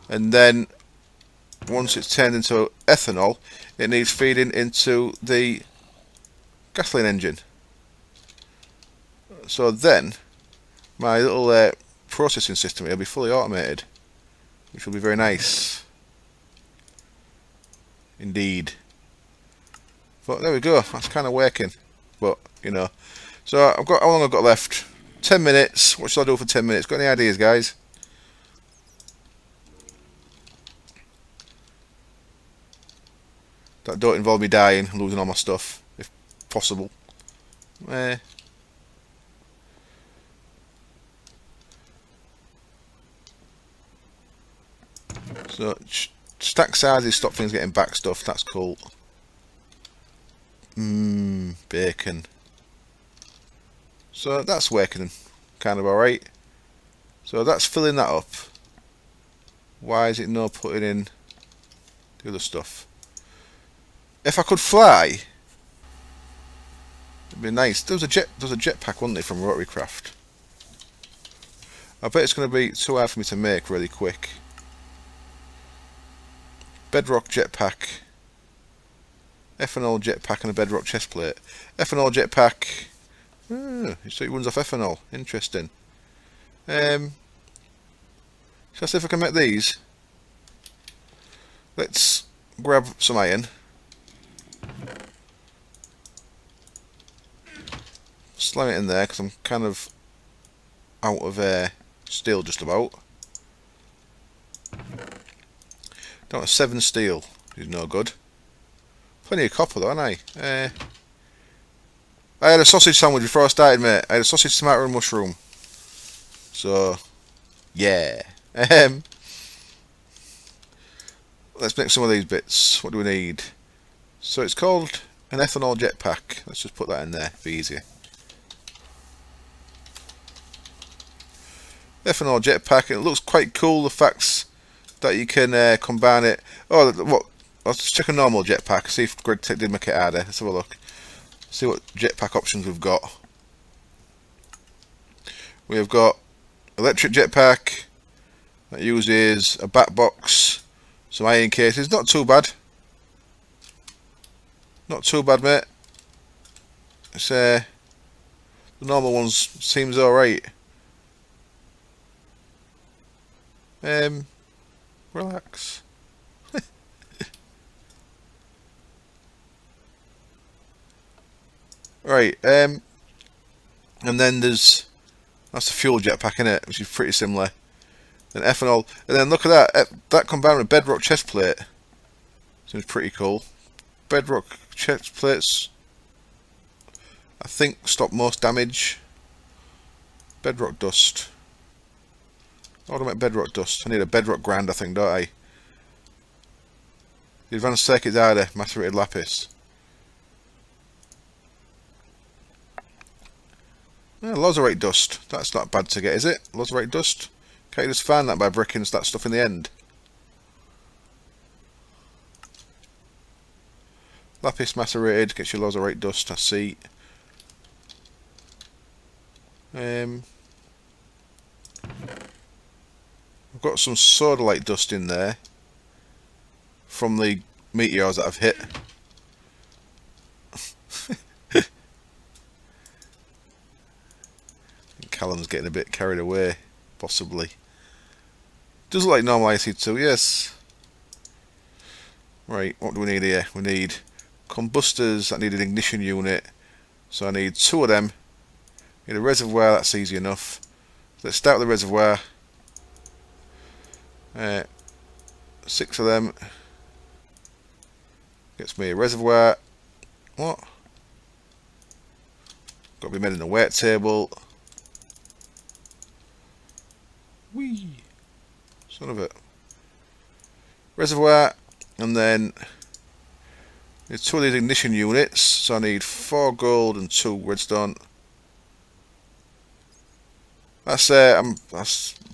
[SPEAKER 1] And then once it's turned into ethanol, it needs feeding into the gasoline engine. So then my little processing system will be fully automated, which will be very nice indeed. But there we go, that's kind of working. But you know, so I've got, how long I've got left? 10 minutes. What should I do for 10 minutes? Got any ideas, guys? That don't involve me dying and losing all my stuff, if possible. So stack sizes stop things getting back stuff. That's cool. Bacon. So that's working kind of alright. So that's filling that up. Why is it not putting in the other stuff? If I could fly, it'd be nice. There's a jetpack, wasn't there, from Rotary Craft? I bet it's going to be too hard for me to make really quick. Bedrock jetpack. Ethanol jetpack and a bedrock chestplate. Ethanol jetpack. So it runs off ethanol. Interesting. Shall I see if I can make these? Let's grab some iron. Slam it in there because I'm kind of out of steel just about. Down to 7 steel, which is no good. Plenty of copper though, haven't I? I had a sausage sandwich before I started, mate. I had a sausage, tomato and mushroom. So, yeah. Let's make some of these bits. What do we need? So it's called an ethanol jetpack. Let's just put that in there, be easier. Ethanol jetpack. It looks quite cool, the facts that you can combine it. Oh, what? Let's check a normal jetpack. See if Greg Tech did make it harder. Let's have a look. See what jetpack options we've got. We have got electric jetpack that uses a bat box, some iron cases. Not too bad. Not too bad, mate. It's the normal ones seems alright. Relax. Right, and then that's the fuel jetpack, innit, which is pretty similar. Then ethanol, and then look at that, that combined with bedrock chest plate. Seems pretty cool. Bedrock chest plates, I think, stop most damage. Bedrock dust. How do I make bedrock dust? I need a bedrock grind, I think, don't I? The advanced circuits harder, macerated lapis. Yeah, lazurite dust. That's not bad to get, is it? Lazurite dust. Can't you just find that by bricking that stuff in the end? Lapis macerated gets you lazurite dust, I see. I've got some sodalite dust in there from the meteors that I've hit. Callum's getting a bit carried away, possibly. Does look like normal IC2, yes. Right, what do we need here? We need combustors that need an ignition unit. So I need 2 of them. Need a reservoir, that's easy enough. Let's start with the reservoir. 6 of them. Gets me a reservoir. What? Got to be made in the weight table. Whee! Son of it. Reservoir, and then need 2 of these ignition units. So I need 4 gold and 2 redstone. That's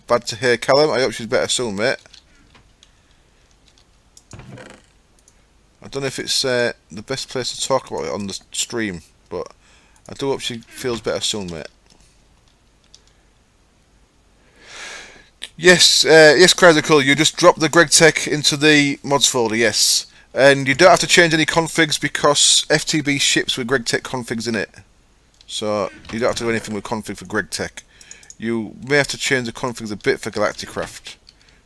[SPEAKER 1] bad to hear, Callum. I hope she's better soon, mate. I don't know if it's the best place to talk about it on the stream, but I do hope she feels better soon, mate. Yes, yes, Critical, you just drop the Greg Tech into the mods folder, yes. And you don't have to change any configs because FTB ships with Greg Tech configs in it. So you don't have to do anything with config for Greg Tech. You may have to change the configs a bit for Galacticraft,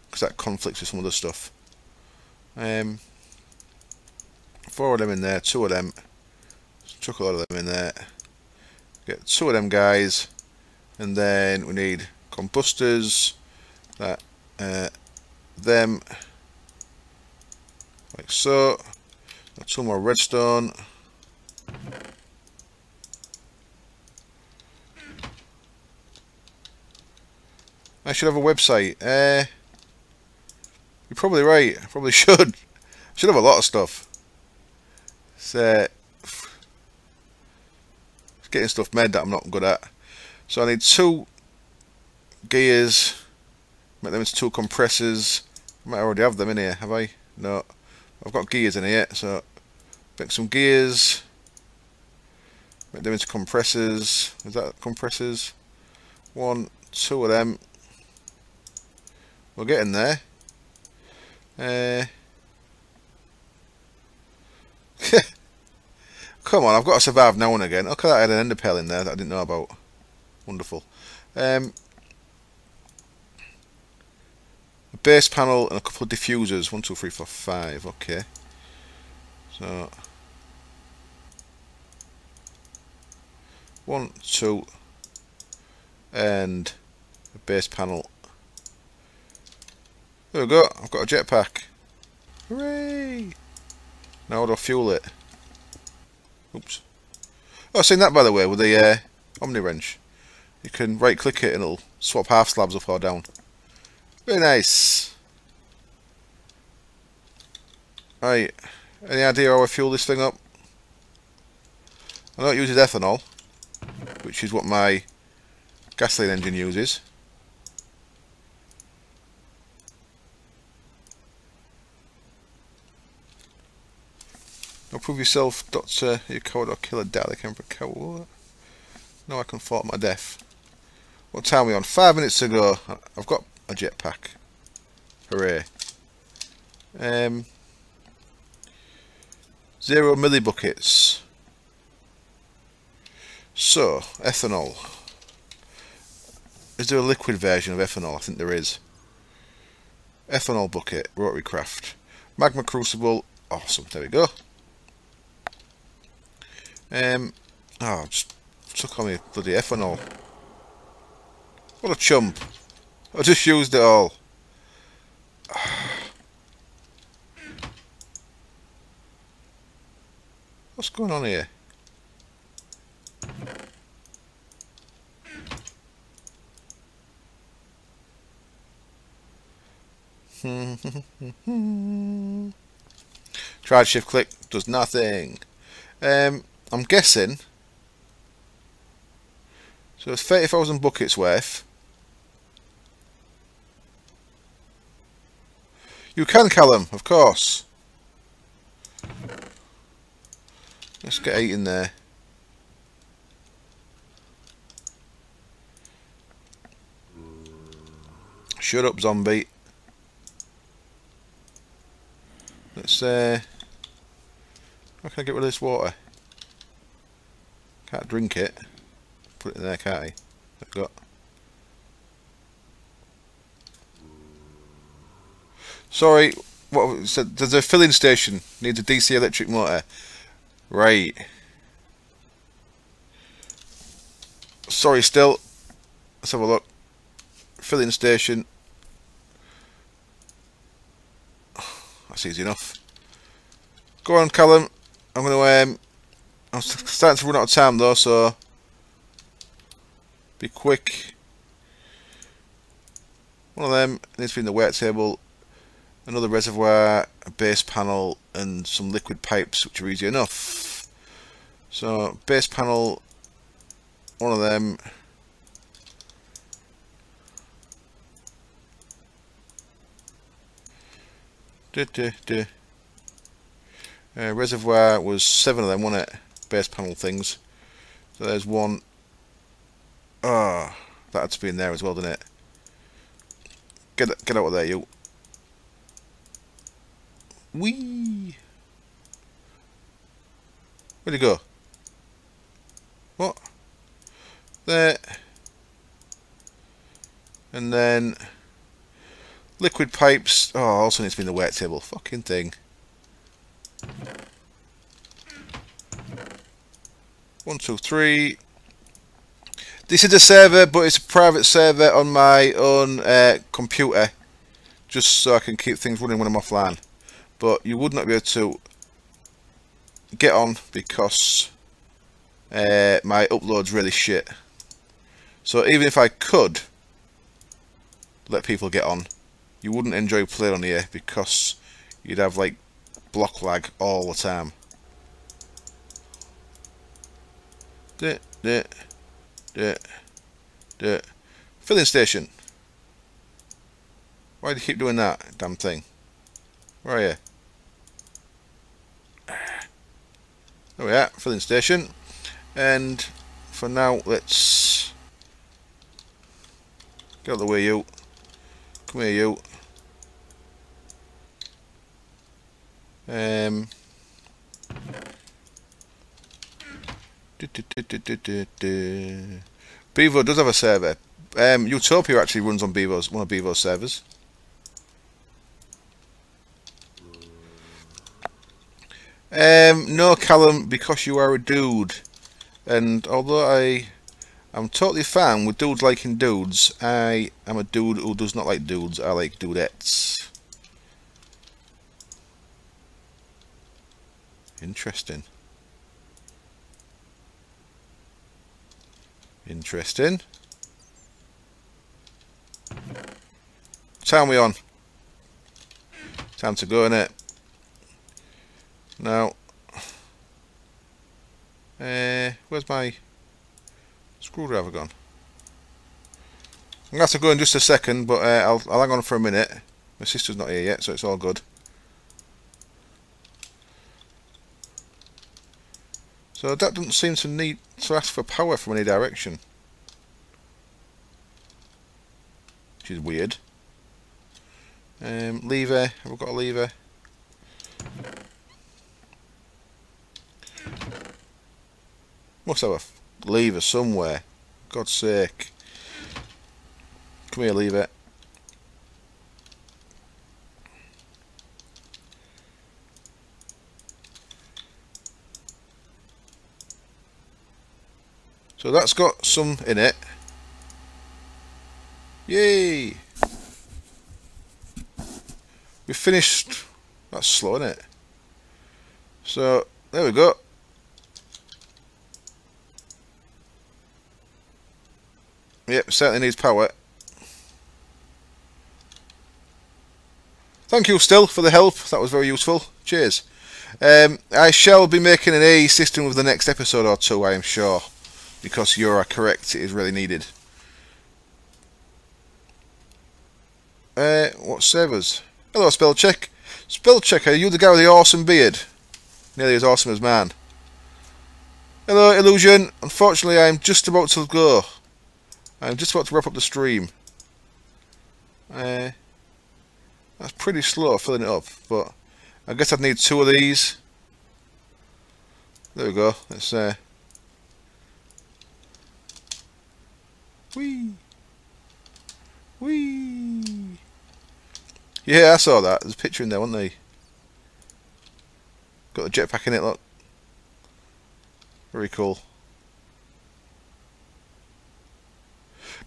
[SPEAKER 1] because that conflicts with some other stuff. 4 of them in there, 2 of them. Chuck a lot of them in there. Get 2 of them guys, and then we need combustors. That them like so. Got 2 more redstone. I should have a website. You're probably right. I probably should. I should have a lot of stuff. It's getting stuff made that I'm not good at. So I need 2 gears. Make them into 2 compressors. I might already have them in here, have I? No. I've got gears in here, so make some gears. Make them into compressors. Is that compressors? 1, 2 of them. We're getting there. Come on, I've got to survive now and again. Look at that, I had an ender pearl in there that I didn't know about. Wonderful. A base panel and a couple of diffusers. 1, 2, 3, 4, 5. Okay. So 1, 2, and a base panel. There we go. I've got a jetpack. Hooray! Now how do I fuel it? Oops. Oh, I've seen that by the way with the Omni wrench. You can right click it and it'll swap half slabs up or down. Very nice. Right. Any idea how I fuel this thing up? I know it uses ethanol, which is what my gasoline engine uses. Now prove yourself, Doctor, you coward or kill a Dalek Emperor coward. No, I can fall my death. What time are we on? 5 minutes ago. I've got a jetpack. Hooray. 0 millibuckets. So, ethanol. Is there a liquid version of ethanol? I think there is. Ethanol bucket, rotary craft. Magma crucible. Awesome, there we go. Just took on me bloody ethanol. What a chump. I just used it all. What's going on here? Tried shift click, does nothing. I'm guessing. So it's 30,000 buckets worth. You can Callum, of course. Let's get 8 in there. Shut up, zombie. Let's how can I get rid of this water? Can't drink it. Put it in there, can't I? I've got. Sorry, what said? There's a filling station. Needs a DC electric motor. Right. Sorry, still. Let's have a look. Filling station. That's easy enough. Go on, Callum. I'm gonna I'm starting to run out of time though, so be quick. One of them needs to be in the wet table. Another reservoir, a base panel, and some liquid pipes, which are easy enough. So base panel, one of them. Reservoir was 7 of them, wasn't it? Base panel things. So there's one. Ah, that had to be in there as well, didn't it? Get out of there, you. Whee! Where'd he go? What? There. And then liquid pipes. Oh, also needs to be in the wet table. Fucking thing. 1, 2, 3. This is a server, but it's a private server on my own computer, just so I can keep things running when I'm offline. But you would not be able to get on because my upload's really shit. So even if I could let people get on, you wouldn't enjoy playing on here because you'd have like block lag all the time. Filling station. Why do you keep doing that damn thing? Where are you? There we are, filling station. And for now, let's get out of the way, you. Come here, you. Bevo does have a server. Utopia actually runs on Bevo's, one of Bevo's servers. No, Callum, because you are a dude. And although I'm totally fine with dudes liking dudes, I am a dude who does not like dudes. I like dudettes. Interesting. Interesting. Time we on. Time to go, innit? Now, where's my screwdriver gone? I'm gonna have to go in just a second, but I'll hang on for a minute. My sister's not here yet, so it's all good. So that doesn't seem to need to ask for power from any direction, which is weird. Lever, have we got a lever? Must have a lever somewhere. God's sake. Come here, lever. So that's got some in it. Yay! We finished. That's slow, isn't it? So there we go. Yep, certainly needs power. Thank you still for the help. That was very useful. Cheers. I shall be making an A system with the next episode or two, I am sure, because you are correct. It is really needed. What servers? Hello, spell check. Spell check. Are you the guy with the awesome beard? Nearly as awesome as man. Hello, Illusion. Unfortunately, I'm just about to go. I'm just about to wrap up the stream. That's pretty slow filling it up, but I guess I'd need two of these. There we go. Let's whee, whee. Yeah, I saw that. There's a picture in there, wasn't there? Got the jetpack in it. Look, very cool.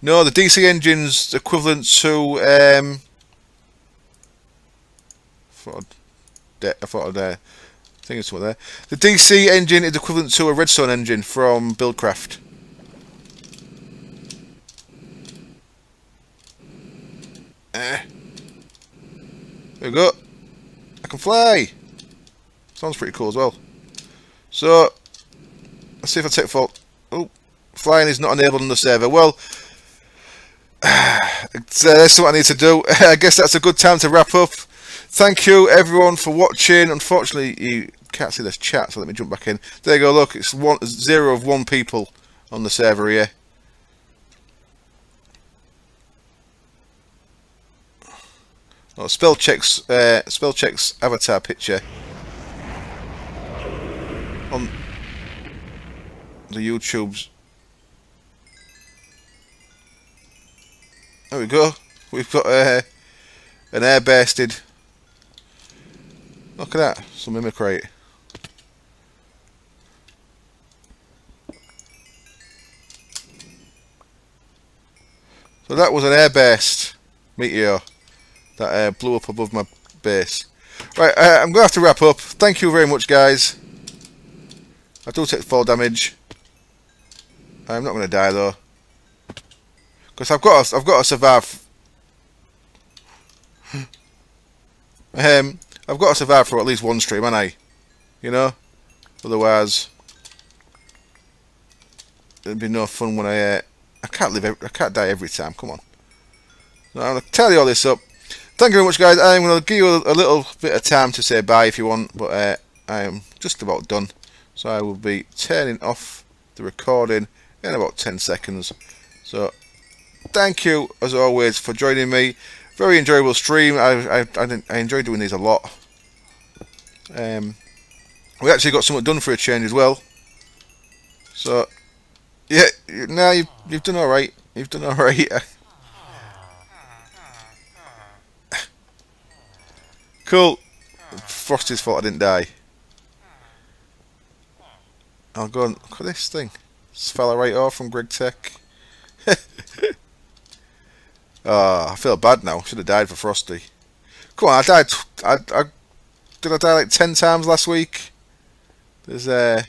[SPEAKER 1] No, the DC engine's equivalent to I thought I'd think it's somewhere there. The DC engine is equivalent to a Redstone engine from Buildcraft. There we go. I can fly. Sounds pretty cool as well. So let's see if I take fault. Oh, flying is not enabled on the server. Well, that's what I need to do. I guess that's a good time to wrap up. Thank you everyone for watching. Unfortunately, you can't see this chat, so let me jump back in. There you go. Look, it's 0 of 1 people on the server here. Oh, spell checks avatar picture on the YouTubes. There we go. We've got an air-basted. Look at that, some mimicry. So that was an air-based meteor that blew up above my base. Right, I'm going to have to wrap up. Thank you very much, guys. I do take fall damage. I'm not going to die though, because I've got to survive. I've got to survive for at least one stream, haven't I? You know, otherwise it'd be no fun when I can't die every time. Come on. So I'm going to tally all this up. Thank you very much, guys. I'm going to give you a little bit of time to say bye if you want, but I am just about done. So I will be turning off the recording in about 10 seconds. So thank you as always for joining me. Very enjoyable stream. I enjoy doing these a lot. We actually got something done for a change as well. So yeah, now you've done all right. You've done all right. Cool. Frosty's fault I didn't die. I'll go and look at this thing. Just fell right off from Greg Tech. Oh, I feel bad now. Should have died for Frosty. Come on, I died. Did I die like 10 times last week? There's I'm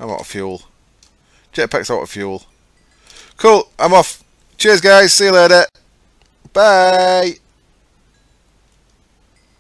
[SPEAKER 1] out of fuel. Jetpack's out of fuel. Cool, I'm off. Cheers guys, see you later. Bye.